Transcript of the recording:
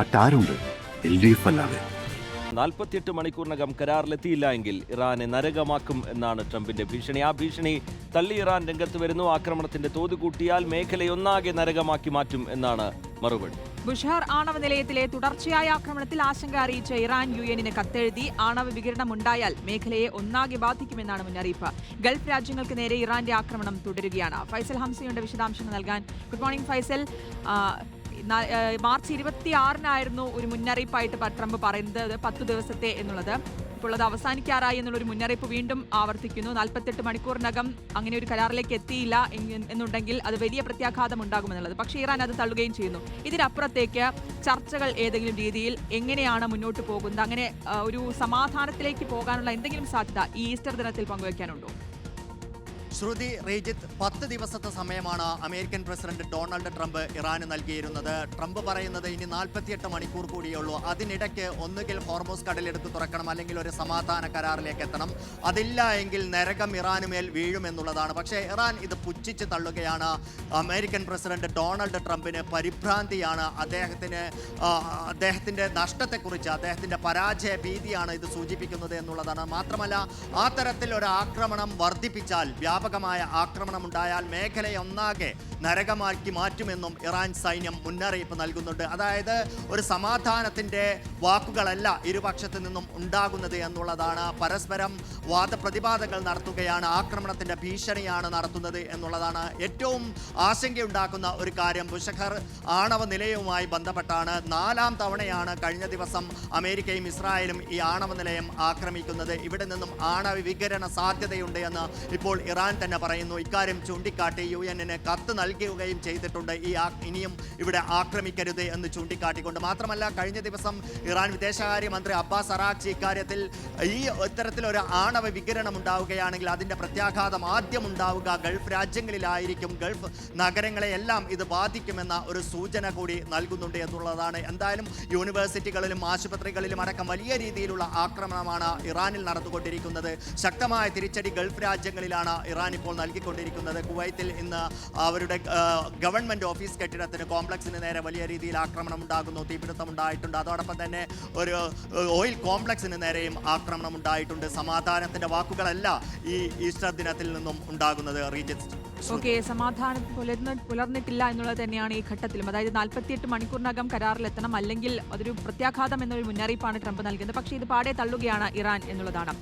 മറ്റാരുണ്ട് LDF അല്ലാതെ? 48 മണിക്കൂറിനകം കരാറിലെത്തിയില്ല എങ്കിൽ ഇറാനെ നരകമാക്കും എന്നാണ് ട്രംപിന്റെ ഭീഷണി. ആ ഭീഷണി തള്ളി ഇറാൻ രംഗത്ത് വരുന്നു. ആക്രമണത്തിന്റെ തോത് കൂട്ടിയാൽ മേഖലയൊന്നാകെ നരകമാക്കി മാറ്റും എന്നാണ് മറുപടി. ബുഷഹർ ആണവ നിലയത്തിലെ തുടർച്ചയായ ആക്രമണത്തിൽ ആശങ്ക അറിയിച്ച ഇറാൻ UN-ന് കത്തെഴുതി. ആണവ വികിരണമുണ്ടായാൽ മേഖലയെ ഒന്നാകെ ബാധിക്കുമെന്നാണ് മുന്നറിയിപ്പ്. ഗൾഫ് രാജ്യങ്ങൾക്ക് നേരെ ഇറാന്റെ ആക്രമണം തുടരുകയാണ്. ഫൈസൽ ഹംസയുടെ വിശദാംശങ്ങൾ നൽകാൻ. Good morning Faisal. മാർച്ച് 26-നായിരുന്നു ഒരു മുന്നറിയിപ്പായിട്ട് ട്രംപ് പറയുന്നത് 10 ദിവസത്തെ എന്നുള്ളത്. ഇപ്പോൾ അത് അവസാനിക്കാറായി എന്നുള്ളൊരു മുന്നറിയിപ്പ് വീണ്ടും ആവർത്തിക്കുന്നു. 48 മണിക്കൂറിനകം അങ്ങനെ ഒരു കരാറിലേക്ക് എത്തിയില്ല എന്നുണ്ടെങ്കിൽ അത് വലിയ പ്രത്യാഘാതം ഉണ്ടാകുമെന്നുള്ളത്. പക്ഷേ ഇറാൻ അത് തള്ളുകയും ചെയ്യുന്നു. ഇതിനപ്പുറത്തേക്ക് ചർച്ചകൾ ഏതെങ്കിലും രീതിയിൽ എങ്ങനെയാണ് മുന്നോട്ട് പോകുന്നത്? അങ്ങനെ ഒരു സമാധാനത്തിലേക്ക് പോകാനുള്ള എന്തെങ്കിലും സാധ്യത ഈ ഈസ്റ്റർ ദിനത്തിൽ പങ്കുവയ്ക്കാനുണ്ടോ? ശ്രുതി, റീജിത്ത്, 10 ദിവസത്തെ സമയമാണ് അമേരിക്കൻ പ്രസിഡന്റ് ഡൊണാൾഡ് ട്രംപ് ഇറാന് നൽകിയിരുന്നത്. ട്രംപ് പറയുന്നത് ഇനി 48 മണിക്കൂർ കൂടിയുള്ളൂ. അതിനിടയ്ക്ക് ഒന്നുകിൽ ഹോർമൂസ് കടലെടുത്ത് തുറക്കണം, അല്ലെങ്കിൽ ഒരു സമാധാന കരാറിലേക്ക് എത്തണം. അതില്ല എങ്കിൽ നരകം ഇറാനുമേൽ വീഴുമെന്നുള്ളതാണ്. പക്ഷേ ഇറാൻ ഇത് പുച്ഛിച്ച് തള്ളുകയാണ്. അമേരിക്കൻ പ്രസിഡന്റ് ഡൊണാൾഡ് ട്രംപിന് പരിഭ്രാന്തിയാണ്. അദ്ദേഹത്തിൻ്റെ നഷ്ടത്തെക്കുറിച്ച്, അദ്ദേഹത്തിൻ്റെ പരാജയ ഭീതിയാണ് ഇത് സൂചിപ്പിക്കുന്നത് എന്നുള്ളതാണ്. മാത്രമല്ല, ആ തരത്തിൽ ഒരു ആക്രമണം വർദ്ധിപ്പിച്ചാൽ, വ്യാപകമായ ആക്രമണമുണ്ടായാൽ മേഖലയൊന്നാകെ നരകമാക്കി മാറ്റുമെന്നും ഇറാൻ സൈന്യം മുന്നറിയിപ്പ് നൽകുന്നുണ്ട്. അതായത് ഒരു സമാധാനത്തിൻ്റെ വാക്കുകളല്ല ഇരുപക്ഷത്തു നിന്നും ഉണ്ടാകുന്നത് എന്നുള്ളതാണ്. പരസ്പരം വാദപ്രതിവാദങ്ങൾ നടത്തുകയാണ്, ആക്രമണത്തിൻ്റെ ഭീഷണിയാണ് നടത്തുന്നത് എന്നുള്ളതാണ്. ഏറ്റവും ആശങ്കയുണ്ടാക്കുന്ന ഒരു കാര്യം ബുഷഹർ ആണവ നിലയവുമായി ബന്ധപ്പെട്ടാണ്. 4ാം തവണയാണ് കഴിഞ്ഞ ദിവസം അമേരിക്കയും ഇസ്രായേലും ഈ ആണവ നിലയം ആക്രമിക്കുന്നത്. ഇവിടെ നിന്നും ആണവ വികിരണ സാധ്യതയുണ്ട് എന്ന് ഇപ്പോൾ ഇറാൻ തന്നെ പറയുന്നു. ഇക്കാര്യം ചൂണ്ടിക്കാട്ടി UN-ന് കത്ത് നൽകുകയും ചെയ്തിട്ടുണ്ട്. ഇനിയും ഇവിടെ ആക്രമിക്കരുത് എന്ന് ചൂണ്ടിക്കാട്ടിക്കൊണ്ട്. മാത്രമല്ല, കഴിഞ്ഞ ദിവസം ഇറാൻ വിദേശകാര്യമന്ത്രി അബ്ബാസ് അറാഖ്ചി ഇക്കാര്യത്തിൽ ഇത്തരത്തിലൊരു ആണവ വികിരണം ഉണ്ടാവുകയാണെങ്കിൽ അതിൻ്റെ പ്രത്യാഘാതം ആദ്യം ഉണ്ടാവുക ഗൾഫ് രാജ്യങ്ങളിലായിരിക്കും, ഗൾഫ് നഗരങ്ങളെയെല്ലാം ഇത് ബാധിക്കുമെന്ന ഒരു സൂചന കൂടി നൽകുന്നുണ്ട് എന്നുള്ളതാണ്. എന്തായാലും യൂണിവേഴ്സിറ്റികളിലും ആശുപത്രികളിലും അടക്കം വലിയ രീതിയിലുള്ള ആക്രമണമാണ് ഇറാനിൽ നടന്നുകൊണ്ടിരിക്കുന്നത്. ശക്തമായ തിരിച്ചടി ഗൾഫ് രാജ്യങ്ങളിലാണ് ഇറാൻ ഇപ്പോൾ നൽകിക്കൊണ്ടിരിക്കുന്നത്. കുവൈത്തിൽ ഇന്ന് അവരുടെ ഗവൺമെൻറ് ഓഫീസ് കെട്ടിടത്തിന്, കോംപ്ലക്സിന് നേരെ വലിയ രീതിയിൽ ആക്രമണം ഉണ്ടാകുന്നു, തീപിടുത്തം ഉണ്ടായിട്ടുണ്ട്. അതോടൊപ്പം തന്നെ ഒരു ഓയിൽ കോംപ്ലക്സിന് നേരെയും ആക്രമണം ഉണ്ടായിട്ടുണ്ട്. സമാധാനത്തിൻ്റെ വാക്കുകളല്ല ഈ ഈസ്റ്റർ ദിനത്തിൽ നിന്നും ഉണ്ടാകുന്നത്. ഓക്കെ, സമാധാനം പുലർന്നിട്ടില്ല എന്നുള്ളത് തന്നെയാണ് ഈ ഘട്ടത്തിലും. അതായത് 48 മണിക്കൂറിനകം കരാറിലെത്തണം, അല്ലെങ്കിൽ അതൊരു പ്രത്യാഘാതം എന്നൊരു മുന്നറിയിപ്പാണ് ട്രംപ് നൽകുന്നത്. പക്ഷേ ഇത് പാടെ തള്ളുകയാണ് ഇറാൻ എന്നുള്ളതാണ്.